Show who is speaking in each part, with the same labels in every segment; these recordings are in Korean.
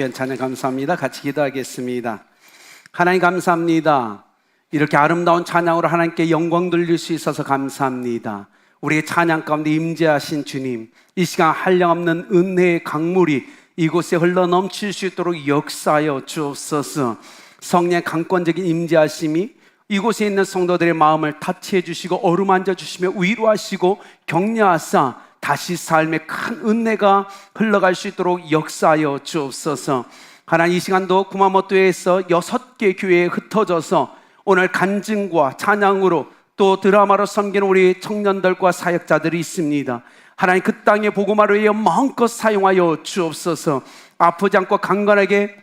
Speaker 1: 귀한 찬양 감사합니다. 같이 기도하겠습니다. 하나님 감사합니다. 이렇게 아름다운 찬양으로 하나님께 영광 돌릴 수 있어서 감사합니다. 우리의 찬양 가운데 임재하신 주님, 이 시간 한량없는 은혜의 강물이 이곳에 흘러넘칠 수 있도록 역사하여 주옵소서. 성령의 강권적인 임재하심이 이곳에 있는 성도들의 마음을 타치해 주시고 어루만져 주시며 위로하시고 격려하사 다시 삶의 큰 은혜가 흘러갈 수 있도록 역사하여 주옵소서. 하나님, 이 시간도 구마모토에서 6개 교회에 흩어져서 오늘 간증과 찬양으로 또 드라마로 섬기는 우리 청년들과 사역자들이 있습니다. 하나님, 그 땅의 복음화를 위해 마음껏 사용하여 주옵소서. 아프지 않고 강건하게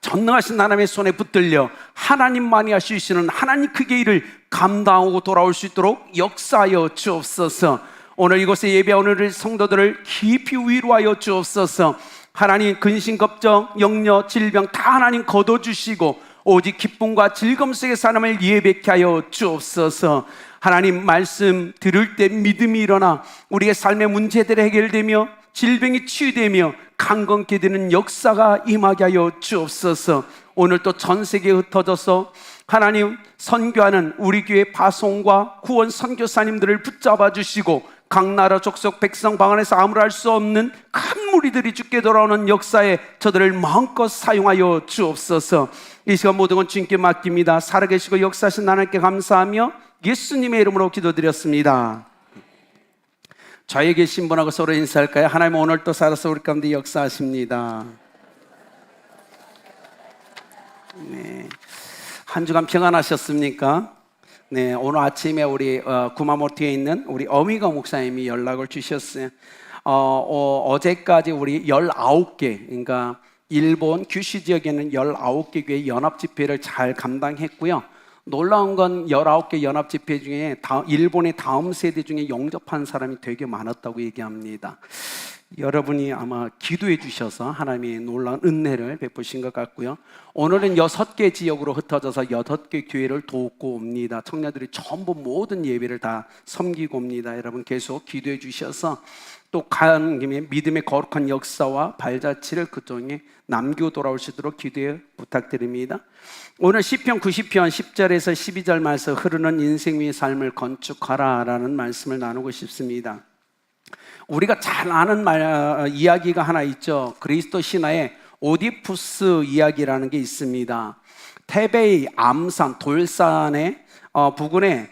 Speaker 1: 전능하신 하나님의 손에 붙들려 하나님만이 할 수 있는 하나님 크게 일을 감당하고 돌아올 수 있도록 역사하여 주옵소서. 오늘 이곳에 예배하는 우리 성도들을 깊이 위로하여 주옵소서. 하나님, 근심, 걱정, 영려, 질병 다 하나님 거둬주시고 오직 기쁨과 즐거움 속의 삶을 예배케 하여 주옵소서. 하나님, 말씀 들을 때 믿음이 일어나 우리의 삶의 문제들이 해결되며 질병이 치유되며 강건케 되는 역사가 임하게 하여 주옵소서. 오늘 또 전 세계에 흩어져서 하나님 선교하는 우리 교회 파송과 구원 선교사님들을 붙잡아 주시고 각 나라 족속 백성 방 안에서 아무나 할 수 없는 큰 무리들이 주께 돌아오는 역사에 저들을 마음껏 사용하여 주옵소서. 이 시간 모든 건 주님께 맡깁니다. 살아계시고 역사하신 하나님께 감사하며 예수님의 이름으로 기도드렸습니다. 좌에 계신 분하고 서로 인사할까요? 하나님, 오늘 또 살아서 우리 가운데 역사하십니다. 네. 한 주간 평안하셨습니까? 네, 오늘 아침에 우리 구마모토에 있는 우리 어미가 목사님이 연락을 주셨어요. 어제까지 우리 19개, 그러니까 일본 규슈 지역에는 19개 교회 연합 집회를 잘 감당했고요. 놀라운 건 19개 연합 집회 중에 일본의 다음 세대 중에 영접한 사람이 되게 많았다고 얘기합니다. 여러분이 아마 기도해 주셔서 하나님이 놀라운 은혜를 베푸신 것 같고요. 오늘은 6개 지역으로 흩어져서 8개 교회를 돕고 옵니다. 청년들이 전부 모든 예배를 다 섬기고 옵니다. 여러분 계속 기도해 주셔서 또 가는 김에 믿음의 거룩한 역사와 발자취를 그쪽에 남기고 돌아올 수 있도록 기도해 부탁드립니다. 오늘 시편 90편 10절에서 12절 말씀, 흐르는 인생 위의 삶을 건축하라 라는 말씀을 나누고 싶습니다. 우리가 잘 아는 이야기가 하나 있죠. 그리스도 신화에 오디푸스 이야기라는 게 있습니다. 테베이 암산 돌산의 부근에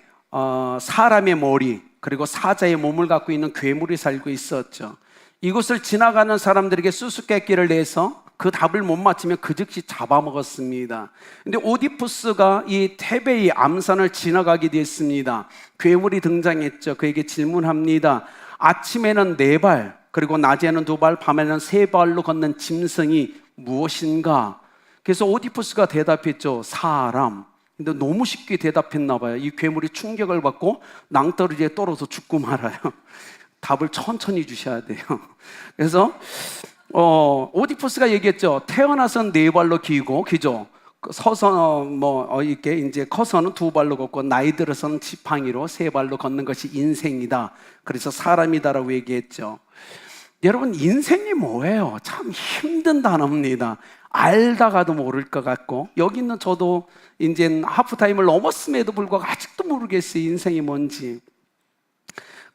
Speaker 1: 사람의 머리 그리고 사자의 몸을 갖고 있는 괴물이 살고 있었죠. 이곳을 지나가는 사람들에게 수수께끼를 내서 그 답을 못 맞히면 그 즉시 잡아먹었습니다. 근데 오디푸스가 이 테베이 암산을 지나가게 됐습니다. 괴물이 등장했죠. 그에게 질문합니다. 아침에는 4발, 그리고 낮에는 2발, 밤에는 3발로 걷는 짐승이 무엇인가? 그래서 오디푸스가 대답했죠. 사람. 근데 너무 쉽게 대답했나 봐요. 이 괴물이 충격을 받고 낭떠러지에 떨어져 죽고 말아요. 답을 천천히 주셔야 돼요. 그래서 오디푸스가 얘기했죠. 태어나선 4발로 기고, 그죠? 서서 이렇게 이제 커서는 2발로 걷고 나이 들어서는 지팡이로 3발로 걷는 것이 인생이다. 그래서 사람이다라고 얘기했죠. 여러분, 인생이 뭐예요? 참 힘든 단어입니다. 알다가도 모를 것 같고, 여기 있는 저도 이제 하프타임을 넘었음에도 불구하고 아직도 모르겠어요. 인생이 뭔지.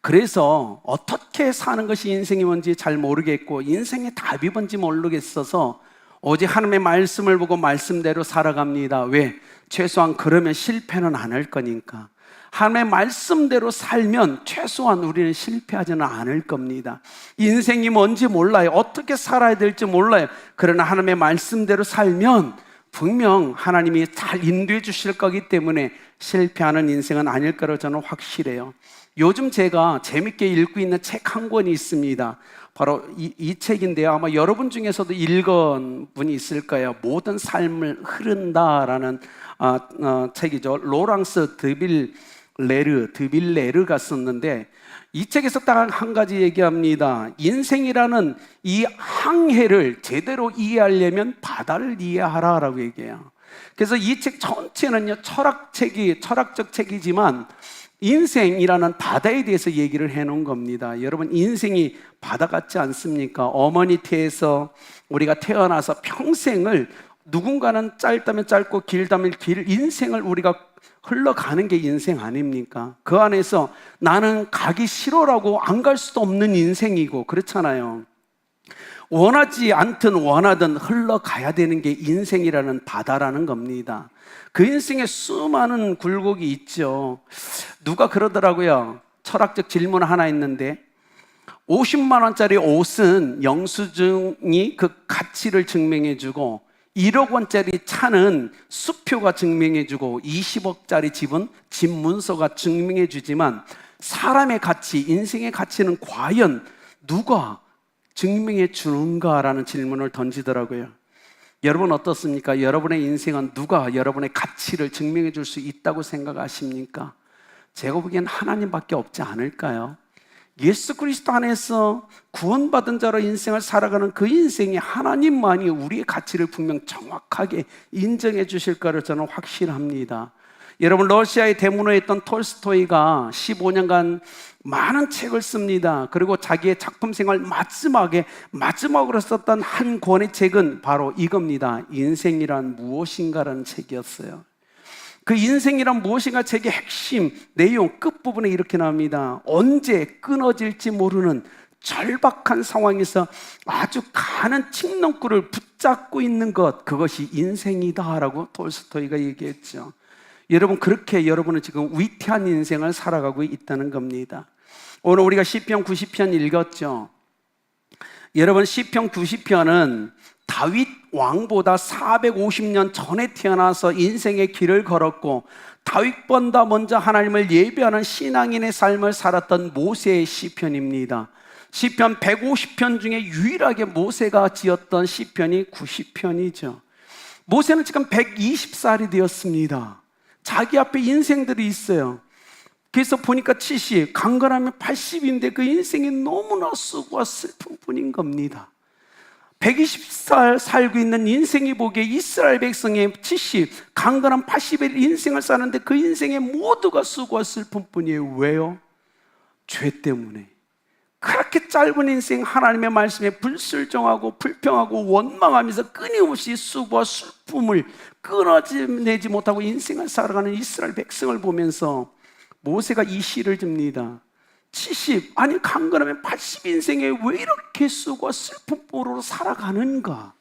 Speaker 1: 그래서 어떻게 사는 것이 인생이 뭔지 잘 모르겠고 인생의 답이 뭔지 모르겠어서 오직 하나님의 말씀을 보고 말씀대로 살아갑니다. 왜? 최소한 그러면 실패는 안 할 거니까. 하나님의 말씀대로 살면 최소한 우리는 실패하지는 않을 겁니다. 인생이 뭔지 몰라요. 어떻게 살아야 될지 몰라요. 그러나 하나님의 말씀대로 살면 분명 하나님이 잘 인도해 주실 거기 때문에 실패하는 인생은 아닐 거라고 저는 확실해요. 요즘 제가 재밌게 읽고 있는 책 한 권이 있습니다. 바로 이 책인데요. 아마 여러분 중에서도 읽은 분이 있을 거예요. 모든 삶을 흐른다라는 책이죠. 로랑스 드빌레르가 썼는데 이 책에서 딱 한 가지 얘기합니다. 인생이라는 이 항해를 제대로 이해하려면 바다를 이해하라라고 얘기해요. 그래서 이 책 전체는요, 철학적 책이지만 인생이라는 바다에 대해서 얘기를 해놓은 겁니다. 여러분, 인생이 바다 같지 않습니까? 어머니 태에서 우리가 태어나서 평생을, 누군가는 짧다면 짧고 길다면 길 인생을 우리가 흘러가는 게 인생 아닙니까? 그 안에서 나는 가기 싫어라고 안 갈 수도 없는 인생이고 그렇잖아요. 원하지 않든 원하든 흘러가야 되는 게 인생이라는 바다라는 겁니다. 그 인생에 수많은 굴곡이 있죠. 누가 그러더라고요. 철학적 질문 하나 있는데, 50만 원짜리 옷은 영수증이 그 가치를 증명해주고 1억 원짜리 차는 수표가 증명해주고 20억짜리 집은 집 문서가 증명해주지만 사람의 가치, 인생의 가치는 과연 누가 증명해 주는가라는 질문을 던지더라고요. 여러분 어떻습니까? 여러분의 인생은 누가 여러분의 가치를 증명해 줄 수 있다고 생각하십니까? 제가 보기엔 하나님밖에 없지 않을까요? 예수 그리스도 안에서 구원받은 자로 인생을 살아가는 그 인생에 하나님만이 우리의 가치를 분명 정확하게 인정해 주실 거를 저는 확신합니다. 여러분, 러시아의 대문호에 있던 톨스토이가 15년간 많은 책을 씁니다. 그리고 자기의 작품 생활 마지막으로 썼던 한 권의 책은 바로 이겁니다. 인생이란 무엇인가라는 책이었어요. 그 인생이란 무엇인가 책의 핵심 내용 끝부분에 이렇게 나옵니다. 언제 끊어질지 모르는 절박한 상황에서 아주 가는 칡농구를 붙잡고 있는 것, 그것이 인생이다라고 톨스토이가 얘기했죠. 여러분, 그렇게 여러분은 지금 위태한 인생을 살아가고 있다는 겁니다. 오늘 우리가 시편 90편 읽었죠. 여러분, 시편 90편은 다윗 왕보다 450년 전에 태어나서 인생의 길을 걸었고 다윗보다 먼저 하나님을 예배하는 신앙인의 삶을 살았던 모세의 시편입니다. 시편 150편 중에 유일하게 모세가 지었던 시편이 90편이죠. 모세는 지금 120살이 되었습니다. 자기 앞에 인생들이 있어요. 그래서 보니까 70, 강건하면 80인데 그 인생이 너무나 수고와 슬픈 뿐인 겁니다. 120살 살고 있는 인생이 보기에 이스라엘 백성의 70, 강건한 80의 인생을 사는데 그 인생의 모두가 수고와 슬픈 뿐이에요. 왜요? 죄 때문에. 그렇게 짧은 인생 하나님의 말씀에 불순종하고 불평하고 원망하면서 끊임없이 수고와 슬픔을 끊어내지 못하고 인생을 살아가는 이스라엘 백성을 보면서 모세가 이 시를 줍니다. 70, 아니 강건하면 80 인생에 왜 이렇게 수고와 슬픔으로 살아가는가?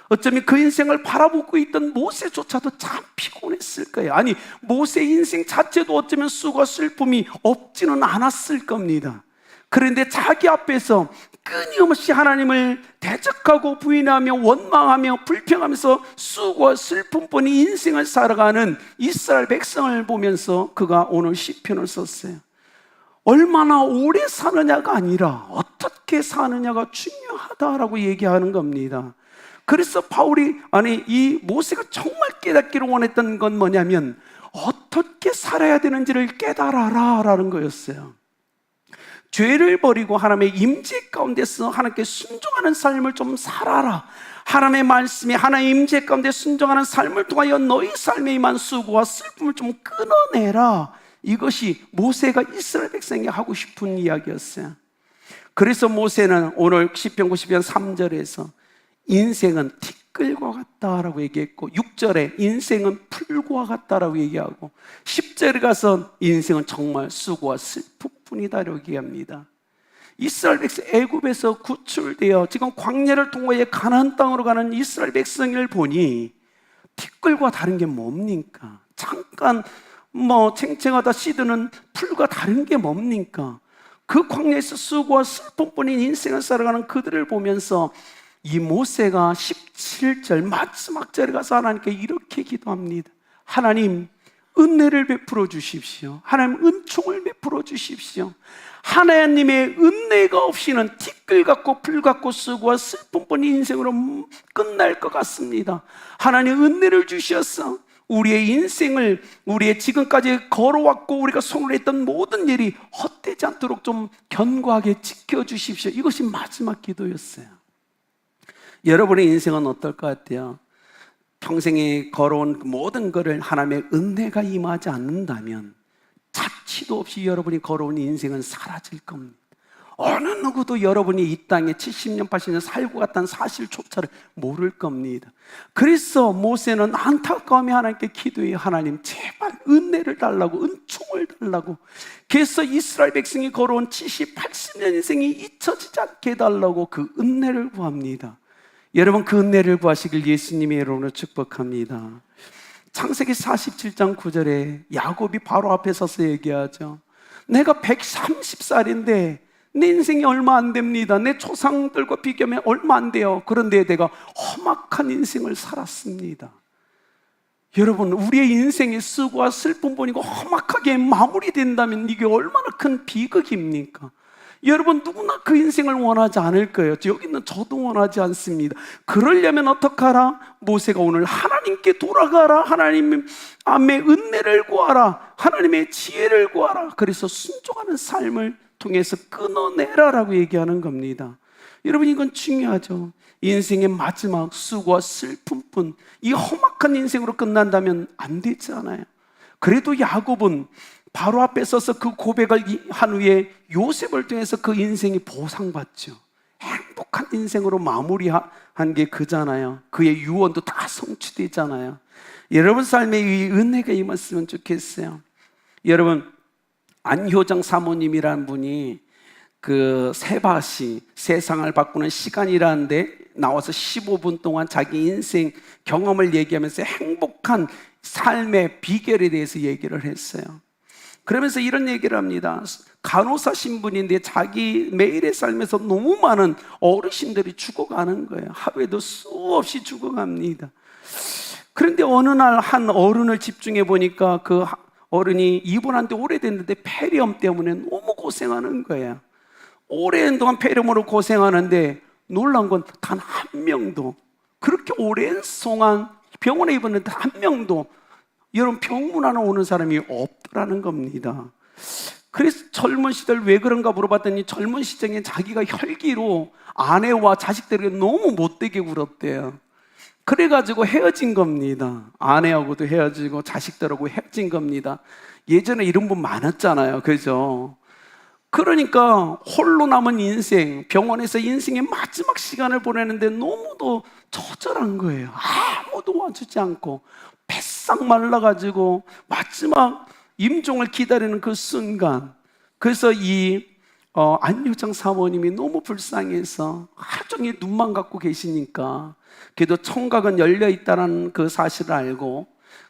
Speaker 1: 어쩌면 그 인생을 바라보고 있던 모세조차도 참 피곤했을 거예요. 아니, 모세 인생 자체도 어쩌면 수고와 슬픔이 없지는 않았을 겁니다. 그런데 자기 앞에서 끊임없이 하나님을 대적하고 부인하며 원망하며 불평하면서 수고와 슬픔뿐인 인생을 살아가는 이스라엘 백성을 보면서 그가 오늘 시편을 썼어요. 얼마나 오래 사느냐가 아니라 어떻게 사느냐가 중요하다라고 얘기하는 겁니다. 그래서 이 모세가 정말 깨닫기를 원했던 건 뭐냐면 어떻게 살아야 되는지를 깨달아라 라는 거였어요. 죄를 버리고 하나님의 임재 가운데서 하나님께 순종하는 삶을 좀 살아라. 하나님의 말씀에 하나님의 임재 가운데 순종하는 삶을 통하여 너희 삶에 임한 수고와 슬픔을 좀 끊어내라. 이것이 모세가 이스라엘 백성에게 하고 싶은 이야기였어요. 그래서 모세는 오늘 시편 90편 3절에서 인생은 티끌과 같다라고 얘기했고 6절에 인생은 풀과 같다라고 얘기하고 10절에 가서 인생은 정말 수고와 슬픔뿐이다라고 얘기합니다. 이스라엘 백성 애굽에서 구출되어 지금 광야를 통과해 가나안 땅으로 가는 이스라엘 백성을 보니 티끌과 다른 게 뭡니까? 잠깐 챙챙하다 시드는 풀과 다른 게 뭡니까? 그 광야에서 수고와 슬픔뿐인 인생을 살아가는 그들을 보면서 이 모세가 17절 마지막 절에 가서 하나님께 이렇게 기도합니다. 하나님, 은혜를 베풀어 주십시오. 하나님, 은총을 베풀어 주십시오. 하나님의 은혜가 없이는 티끌 같고 풀 같고 수고와 슬픔뿐인 인생으로 끝날 것 같습니다. 하나님, 은혜를 주셔서 우리의 인생을, 우리의 지금까지 걸어왔고 우리가 손을 했던 모든 일이 헛되지 않도록 좀 견고하게 지켜주십시오. 이것이 마지막 기도였어요. 여러분의 인생은 어떨 것 같아요? 평생에 걸어온 모든 것을 하나님의 은혜가 임하지 않는다면 자취도 없이 여러분이 걸어온 인생은 사라질 겁니다. 어느 누구도 여러분이 이 땅에 70년, 80년 살고 갔다는 사실조차를 모를 겁니다. 그래서 모세는 안타까움에 하나님께 기도해요. 하나님 제발 은혜를 달라고, 은총을 달라고. 그래서 이스라엘 백성이 걸어온 70, 80년 인생이 잊혀지지 않게 해달라고 그 은혜를 구합니다. 여러분, 그 은혜를 구하시길 예수님의 이름으로 축복합니다. 창세기 47장 9절에 야곱이 바로 앞에 서서 얘기하죠. 내가 130살인데 내 인생이 얼마 안 됩니다. 내 조상들과 비교하면 얼마 안 돼요. 그런데 내가 험악한 인생을 살았습니다. 여러분, 우리의 인생의 수고와 슬픔뿐이고 험악하게 마무리된다면 이게 얼마나 큰 비극입니까? 여러분, 누구나 그 인생을 원하지 않을 거예요. 여기는 저도 원하지 않습니다. 그러려면 어떡하라? 모세가 오늘 하나님께 돌아가라. 하나님의 은혜를 구하라. 하나님의 지혜를 구하라. 그래서 순종하는 삶을 통해서 끊어내라라고 얘기하는 겁니다. 여러분, 이건 중요하죠. 인생의 마지막 수고와 슬픔뿐 이 험악한 인생으로 끝난다면 안 되잖아요. 그래도 야곱은 바로 앞에 서서 그 고백을 한 후에 요셉을 통해서 그 인생이 보상받죠. 행복한 인생으로 마무리한 게 그잖아요. 그의 유언도 다 성취되잖아요. 여러분 삶에 이 은혜가 임했으면 좋겠어요. 여러분, 안효정 사모님이라는 분이 그 세바시, 세상을 바꾸는 시간이라는데 나와서 15분 동안 자기 인생 경험을 얘기하면서 행복한 삶의 비결에 대해서 얘기를 했어요. 그러면서 이런 얘기를 합니다. 간호사 신분인데 자기 매일의 삶에서 너무 많은 어르신들이 죽어가는 거예요. 하루에도 수없이 죽어갑니다. 그런데 어느 날 한 어른을 집중해 보니까 그 어른이 입원한 지 오래됐는데 폐렴 때문에 너무 고생하는 거예요. 오랜 동안 폐렴으로 고생하는데 놀란 건 단 한 명도, 그렇게 오랜 동안 병원에 입원했는데 한 명도 여러분 병문안에 오는 사람이 없더라는 겁니다. 그래서 젊은 시절 왜 그런가 물어봤더니 젊은 시절에 자기가 혈기로 아내와 자식들에게 너무 못되게 굴었대요. 그래가지고 헤어진 겁니다. 아내하고도 헤어지고 자식들하고 헤어진 겁니다. 예전에 이런 분 많았잖아요. 그죠? 그러니까 홀로 남은 인생, 병원에서 인생의 마지막 시간을 보내는데 너무도 처절한 거예요. 아무도 와주지 않고 바싹 말라가지고 마지막 임종을 기다리는 그 순간, 그래서 이 안효정 사모님이 너무 불쌍해서 하루 종일 눈만 감고 계시니까 그래도 청각은 열려있다는 그 사실을 알고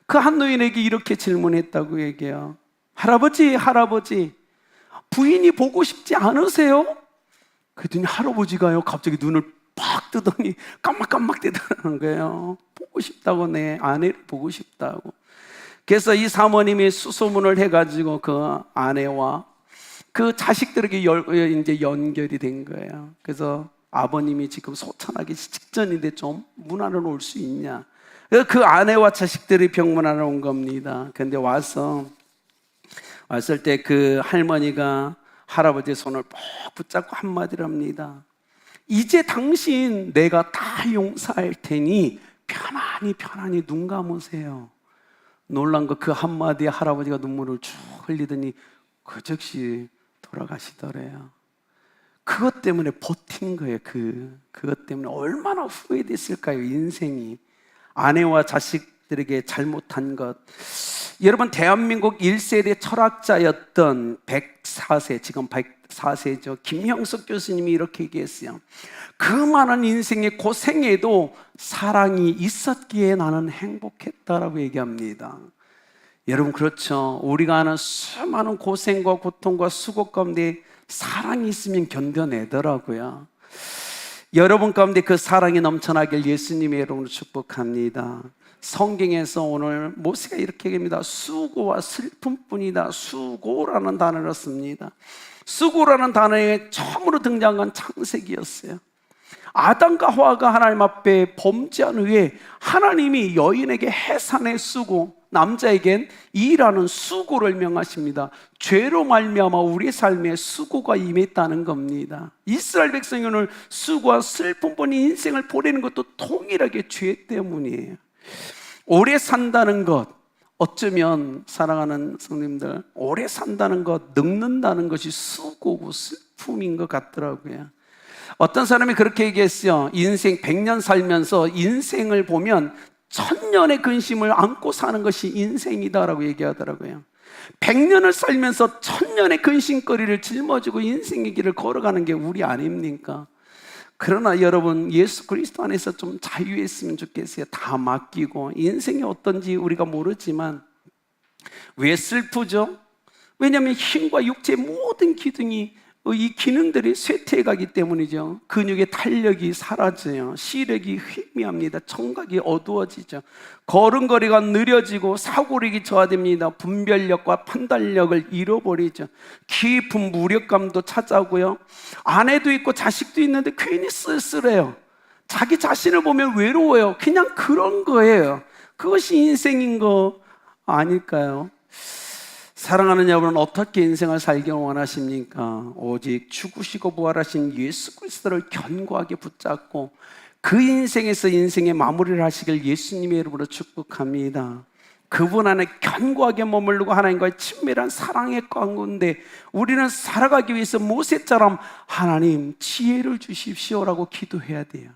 Speaker 1: 그 한 노인에게 이렇게 질문했다고 얘기해요. 할아버지, 부인이 보고 싶지 않으세요? 그랬더니 할아버지가요 갑자기 눈을 팍 뜨더니 깜빡깜빡 대더라는 거예요. 보고 싶다고, 내 아내를 보고 싶다고. 그래서 이 사모님이 수소문을 해가지고 그 아내와 그 자식들에게 이제 연결이 된 거예요. 그래서 아버님이 지금 소천하기 직전인데 좀 문안을 올 수 있냐. 그 아내와 자식들이 병문안에 온 겁니다. 근데 왔을 때 그 할머니가 할아버지의 손을 꼭 붙잡고 한마디를 합니다. 이제 당신 내가 다 용서할 테니 편안히 눈 감으세요. 놀란 거 그 한마디에 할아버지가 눈물을 쭉 흘리더니 그 즉시 돌아가시더래요. 그것 때문에 버틴 거예요. 그것 때문에 얼마나 후회됐을까요? 인생이. 아내와 자식들에게 잘못한 것. 여러분, 대한민국 1세대 철학자였던 104세, 지금 104세죠. 김형석 교수님이 이렇게 얘기했어요. 그 많은 인생의 고생에도 사랑이 있었기에 나는 행복했다라고 얘기합니다. 여러분, 그렇죠. 우리가 하는 수많은 고생과 고통과 수고 가운데 사랑이 있으면 견뎌내더라고요. 여러분 가운데 그 사랑이 넘쳐나길 예수님의 이름으로 축복합니다. 성경에서 오늘 모세가 이렇게 얘기합니다. 수고와 슬픔뿐이다. 수고라는 단어를 씁니다. 수고라는 단어에 처음으로 등장한 건 창세기였어요. 아담과 하와가 하나님 앞에 범죄한 후에 하나님이 여인에게 해산의 수고, 남자에겐 일하는 수고를 명하십니다. 죄로 말미암아 우리의 삶에 수고가 임했다는 겁니다. 이스라엘 백성이 오늘 수고와 슬픔뿐인 인생을 보내는 것도 동일하게 죄 때문이에요. 오래 산다는 것, 어쩌면 사랑하는 성님들, 오래 산다는 것, 늙는다는 것이 수고고 슬픔인 것 같더라고요. 어떤 사람이 그렇게 얘기했어요. 인생 100년 살면서 인생을 보면 1000년의 근심을 안고 사는 것이 인생이다라고 얘기하더라고요. 100년을 살면서 1000년의 근심거리를 짊어지고 인생의 길을 걸어가는 게 우리 아닙니까? 그러나 여러분, 예수 그리스도 안에서 좀 자유했으면 좋겠어요. 다 맡기고. 인생이 어떤지 우리가 모르지만 왜 슬프죠? 왜냐하면 힘과 육체의 모든 기둥이, 이 기능들이 쇠퇴해가기 때문이죠. 근육의 탄력이 사라져요. 시력이 희미합니다. 청각이 어두워지죠. 걸음걸이가 느려지고 사고력이 저하됩니다. 분별력과 판단력을 잃어버리죠. 깊은 무력감도 찾아오고요. 아내도 있고 자식도 있는데 괜히 쓸쓸해요. 자기 자신을 보면 외로워요. 그냥 그런 거예요. 그것이 인생인 거 아닐까요? 사랑하는 여러분, 어떻게 인생을 살기를 원하십니까? 오직 죽으시고 부활하신 예수 그리스도를 견고하게 붙잡고 그 인생에서 인생의 마무리를 하시길 예수님의 이름으로 축복합니다. 그분 안에 견고하게 머무르고 하나님과의 친밀한 사랑의 가운데 우리는 살아가기 위해서 모세처럼 하나님 지혜를 주십시오라고 기도해야 돼요.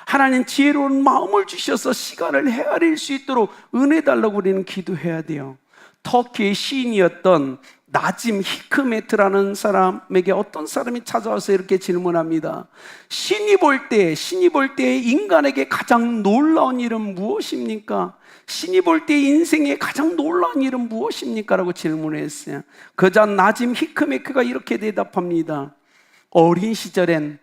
Speaker 1: 하나님 지혜로운 마음을 주셔서 시간을 헤아릴 수 있도록 은혜 달라고 우리는 기도해야 돼요. 터키의 시인이었던 나짐 히크메트라는 사람에게 어떤 사람이 찾아와서 이렇게 질문합니다. 신이 볼 때 인간에게 가장 놀라운 일은 무엇입니까? 신이 볼 때 인생의 가장 놀라운 일은 무엇입니까? 라고 질문했어요. 그자 나짐 히크메트가 이렇게 대답합니다. 어린 시절엔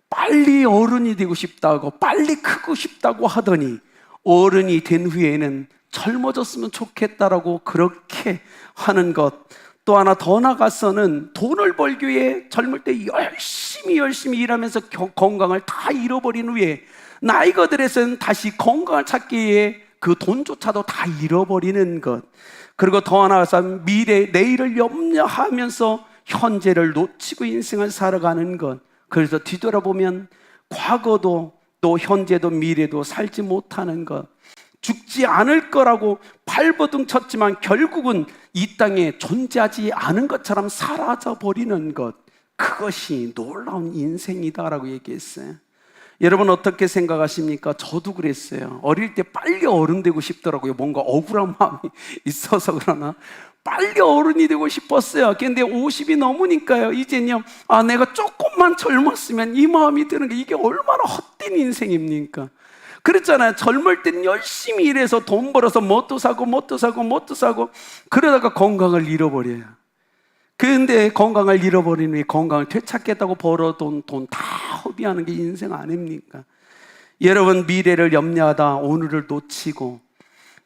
Speaker 1: 빨리 어른이 되고 싶다고, 빨리 크고 싶다고 하더니 어른이 된 후에는 젊어졌으면 좋겠다라고 그렇게 하는 것. 또 하나 더 나가서는 돈을 벌기 위해 젊을 때 열심히 일하면서 건강을 다 잃어버린 후에 나이가 들어서는 다시 건강을 찾기 위해 그 돈조차도 다 잃어버리는 것. 그리고 더 하나가서 미래, 내일을 염려하면서 현재를 놓치고 인생을 살아가는 것. 그래서 뒤돌아보면 과거도 또 현재도 미래도 살지 못하는 것. 죽지 않을 거라고 발버둥 쳤지만 결국은 이 땅에 존재하지 않은 것처럼 사라져 버리는 것. 그것이 놀라운 인생이다라고 얘기했어요. 여러분 어떻게 생각하십니까? 저도 그랬어요. 어릴 때 빨리 어른 되고 싶더라고요. 뭔가 억울한 마음이 있어서 그러나 빨리 어른이 되고 싶었어요. 근데 50이 넘으니까요, 이제는요, 내가 조금만 젊었으면 이 마음이 드는 게, 이게 얼마나 헛된 인생입니까? 그랬잖아요. 젊을 땐 열심히 일해서 돈 벌어서 뭣도 사고 그러다가 건강을 잃어버려요. 그런데 건강을 잃어버린 후에 건강을 되찾겠다고 벌어둔 돈 다 허비하는 게 인생 아닙니까? 여러분, 미래를 염려하다 오늘을 놓치고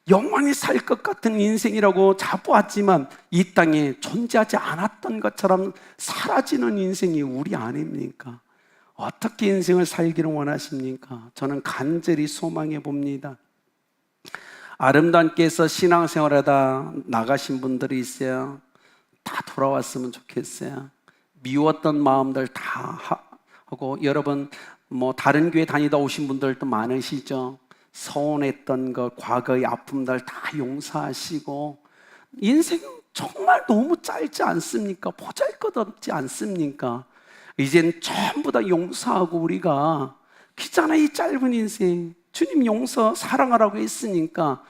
Speaker 1: 영원히 살 것 같은 인생이라고 잡아왔지만 이 땅에 존재하지 않았던 것처럼 사라지는 인생이 우리 아닙니까? 어떻게 인생을 살기를 원하십니까? 저는 간절히 소망해 봅니다. 아름답게서 신앙생활하다 나가신 분들이 있어요. 다 돌아왔으면 좋겠어요. 미웠던 마음들 다 하고, 여러분 다른 교회 다니다 오신 분들도 많으시죠. 서운했던 것, 과거의 아픔들 다 용서하시고, 인생 정말 너무 짧지 않습니까? 보잘것없지 않습니까? 이젠 전부 다 용서하고 우리가 귀찮아 이 짧은 인생 주님 용서 사랑하라고 했으니까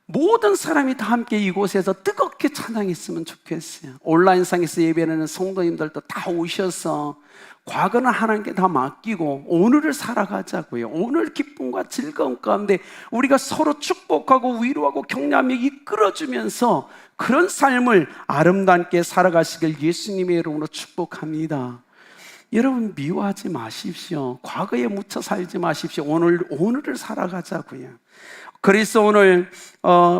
Speaker 1: 모든 사람이 다 함께 이곳에서 뜨겁게 찬양했으면 좋겠어요. 온라인상에서 예배하는 성도님들도 다 오셔서 과거는 하나님께 다 맡기고 오늘을 살아가자고요. 오늘 기쁨과 즐거움 가운데 우리가 서로 축복하고 위로하고 격려하며 이끌어주면서 그런 삶을 아름답게 살아가시길 예수님의 이름으로 축복합니다. 여러분 미워하지 마십시오. 과거에 묻혀 살지 마십시오. 오늘을 살아가자고요. 그래서 오늘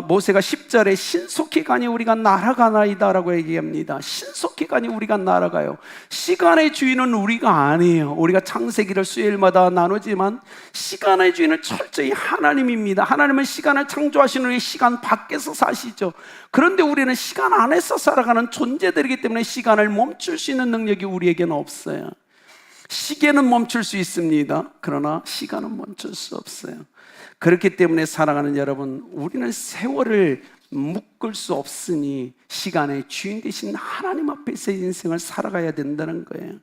Speaker 1: 모세가 10절에 신속히 가니 우리가 날아가나이다 라고 얘기합니다. 신속히 가니 우리가 날아가요. 시간의 주인은 우리가 아니에요. 우리가 창세기를 수요일마다 나누지만 시간의 주인은 철저히 하나님입니다. 하나님은 시간을 창조하신 후에 시간 밖에서 사시죠. 그런데 우리는 시간 안에서 살아가는 존재들이기 때문에 시간을 멈출 수 있는 능력이 우리에게는 없어요. 시계는 멈출 수 있습니다. 그러나 시간은 멈출 수 없어요. 그렇기 때문에 사랑하는 여러분, 우리는 세월을 묶을 수 없으니 시간의 주인 되신 하나님 앞에서 인생을 살아가야 된다는 거예요.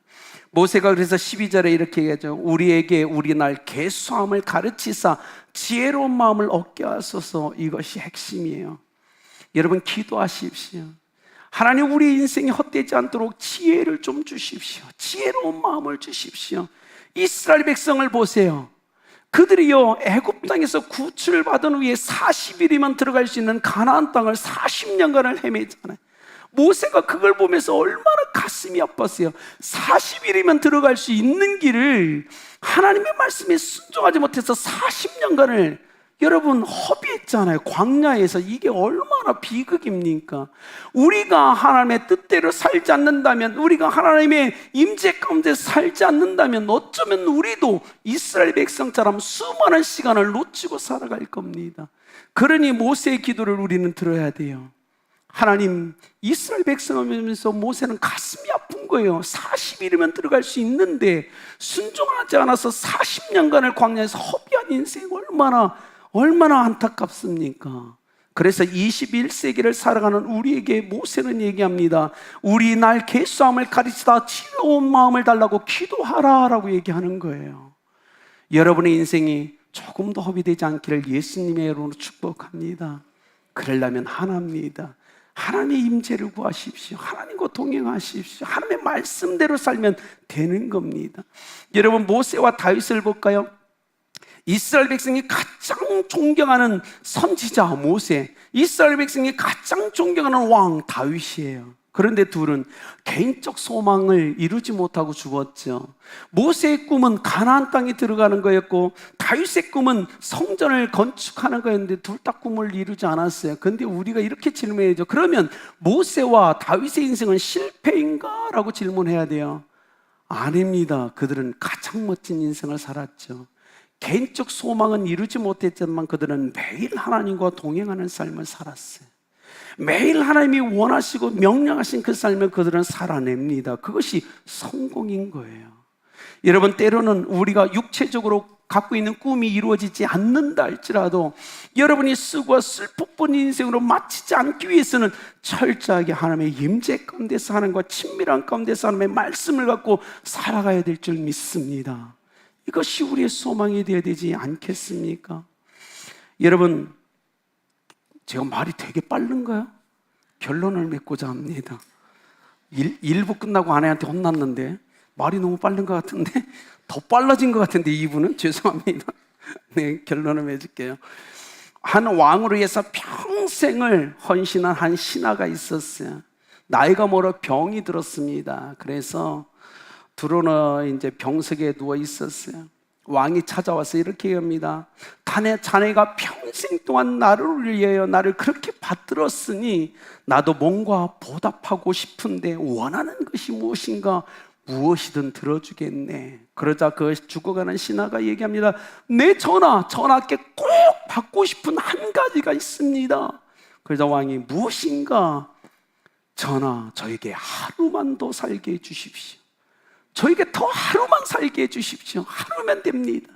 Speaker 1: 모세가 그래서 12절에 이렇게 얘기하죠. 우리에게 우리 날 계수함을 가르치사 지혜로운 마음을 얻게 하소서. 이것이 핵심이에요. 여러분 기도하십시오. 하나님, 우리 인생이 헛되지 않도록 지혜를 좀 주십시오. 지혜로운 마음을 주십시오. 이스라엘 백성을 보세요. 그들이요, 애굽 땅에서 구출을 받은 후에 40일이면 들어갈 수 있는 가나안 땅을 40년간을 헤매잖아요. 모세가 그걸 보면서 얼마나 가슴이 아팠어요. 40일이면 들어갈 수 있는 길을 하나님의 말씀에 순종하지 못해서 40년간을 여러분 허비했잖아요. 광야에서. 이게 얼마나 비극입니까? 우리가 하나님의 뜻대로 살지 않는다면, 우리가 하나님의 임재 가운데 살지 않는다면 어쩌면 우리도 이스라엘 백성처럼 수많은 시간을 놓치고 살아갈 겁니다. 그러니 모세의 기도를 우리는 들어야 돼요. 하나님, 이스라엘 백성을 보면서 모세는 가슴이 아픈 거예요. 40일이면 들어갈 수 있는데 순종하지 않아서 40년간을 광야에서 허비한 인생 얼마나 안타깝습니까? 그래서 21세기를 살아가는 우리에게 모세는 얘기합니다. 우리 날 계수함을 가르치다 지혜로운 마음을 달라고 기도하라 라고 얘기하는 거예요. 여러분의 인생이 조금 더 허비되지 않기를 예수님의 이름으로 축복합니다. 그러려면 하나입니다. 하나님의 임재를 구하십시오. 하나님과 동행하십시오. 하나님의 말씀대로 살면 되는 겁니다. 여러분, 모세와 다윗을 볼까요? 이스라엘 백성이 가장 존경하는 선지자 모세, 이스라엘 백성이 가장 존경하는 왕 다윗이에요. 그런데 둘은 개인적 소망을 이루지 못하고 죽었죠. 모세의 꿈은 가나안 땅에 들어가는 거였고 다윗의 꿈은 성전을 건축하는 거였는데 둘 다 꿈을 이루지 않았어요. 그런데 우리가 이렇게 질문해야죠. 그러면 모세와 다윗의 인생은 실패인가? 라고 질문해야 돼요. 아닙니다. 그들은 가장 멋진 인생을 살았죠. 개인적 소망은 이루지 못했지만 그들은 매일 하나님과 동행하는 삶을 살았어요. 매일 하나님이 원하시고 명령하신 그 삶을 그들은 살아냅니다. 그것이 성공인 거예요. 여러분, 때로는 우리가 육체적으로 갖고 있는 꿈이 이루어지지 않는다 할지라도 여러분이 쓰고 슬픔뿐 인생으로 마치지 않기 위해서는 철저하게 하나님의 임재 가운데서 하나님과 친밀한 가운데서 하나님의 말씀을 갖고 살아가야 될 줄 믿습니다. 이것이 우리의 소망이 되어야 되지 않겠습니까? 여러분, 제가 말이 되게 빠른가요? 결론을 맺고자 합니다. 1부 끝나고 아내한테 혼났는데 말이 너무 빠른 것 같은데 더 빨라진 것 같은데 2부는 죄송합니다. 네, 결론을 맺을게요. 한 왕으로 위해서 평생을 헌신한 한 신하가 있었어요. 나이가 멀어 병이 들었습니다. 그래서 두로는 이제 병석에 누워 있었어요. 왕이 찾아와서 이렇게 얘기합니다. 자네가 평생 동안 나를 위하여 나를 그렇게 받들었으니 나도 뭔가 보답하고 싶은데 원하는 것이 무엇인가? 무엇이든 들어주겠네. 그러자 그 죽어가는 신하가 얘기합니다. 내 전하께 꼭 받고 싶은 한 가지가 있습니다. 그러자 왕이 무엇인가? 전하, 저에게 하루만 더 살게 해주십시오. 저에게 더 하루만 살게 해주십시오. 하루면 됩니다.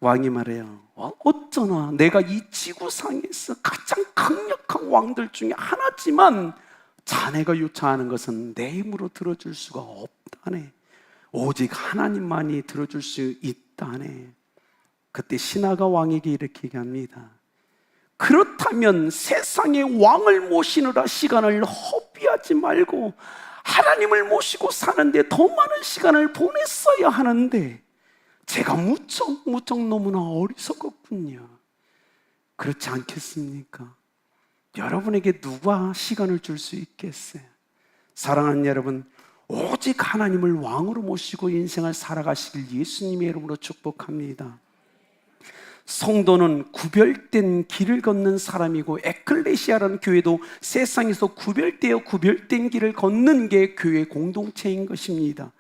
Speaker 1: 왕이 말해요. 어쩌나 내가 이 지구상에서 가장 강력한 왕들 중에 하나지만 자네가 요청하는 것은 내 힘으로 들어줄 수가 없다네. 오직 하나님만이 들어줄 수 있다네. 그때 신하가 왕에게 이렇게 얘기합니다. 그렇다면 세상의 왕을 모시느라 시간을 허비하지 말고 하나님을 모시고 사는데 더 많은 시간을 보냈어야 하는데 제가 무척 너무나 어리석었군요. 그렇지 않겠습니까? 여러분에게 누가 시간을 줄 수 있겠어요? 사랑하는 여러분, 오직 하나님을 왕으로 모시고 인생을 살아가시길 예수님의 이름으로 축복합니다. 성도는 구별된 길을 걷는 사람이고 에클레시아라는 교회도 세상에서 구별된 길을 걷는 게 교회 공동체인 것입니다.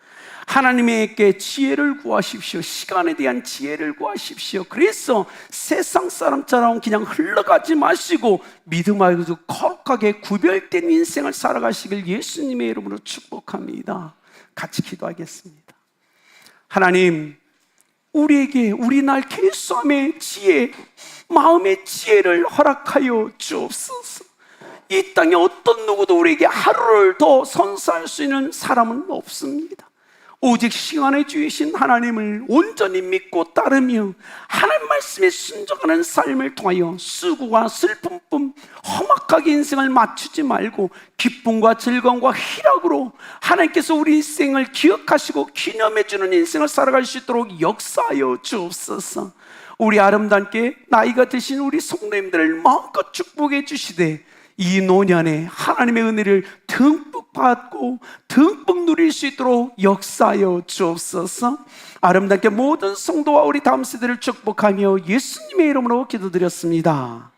Speaker 1: 하나님에게 지혜를 구하십시오. 시간에 대한 지혜를 구하십시오. 그래서 세상 사람처럼 그냥 흘러가지 마시고 믿음하고 거룩하게 구별된 인생을 살아가시길 예수님의 이름으로 축복합니다. 같이 기도하겠습니다. 하나님, 우리에게 우리 날 계수함의 지혜, 마음의 지혜를 허락하여 주옵소서. 이 땅에 어떤 누구도 우리에게 하루를 더 선사할 수 있는 사람은 없습니다. 오직 시간의 주이신 하나님을 온전히 믿고 따르며 하나님 말씀에 순종하는 삶을 통하여 수고와 슬픔뿐 험악하게 인생을 맞추지 말고 기쁨과 즐거움과 희락으로 하나님께서 우리 인생을 기억하시고 기념해 주는 인생을 살아갈 수 있도록 역사하여 주옵소서. 우리 아름답게 나이가 드신 우리 성도님들을 마음껏 축복해 주시되 이 노년에 하나님의 은혜를 듬뿍 받고 듬뿍 누릴 수 있도록 역사하여 주옵소서. 아름답게 모든 성도와 우리 다음 세대를 축복하며 예수님의 이름으로 기도드렸습니다.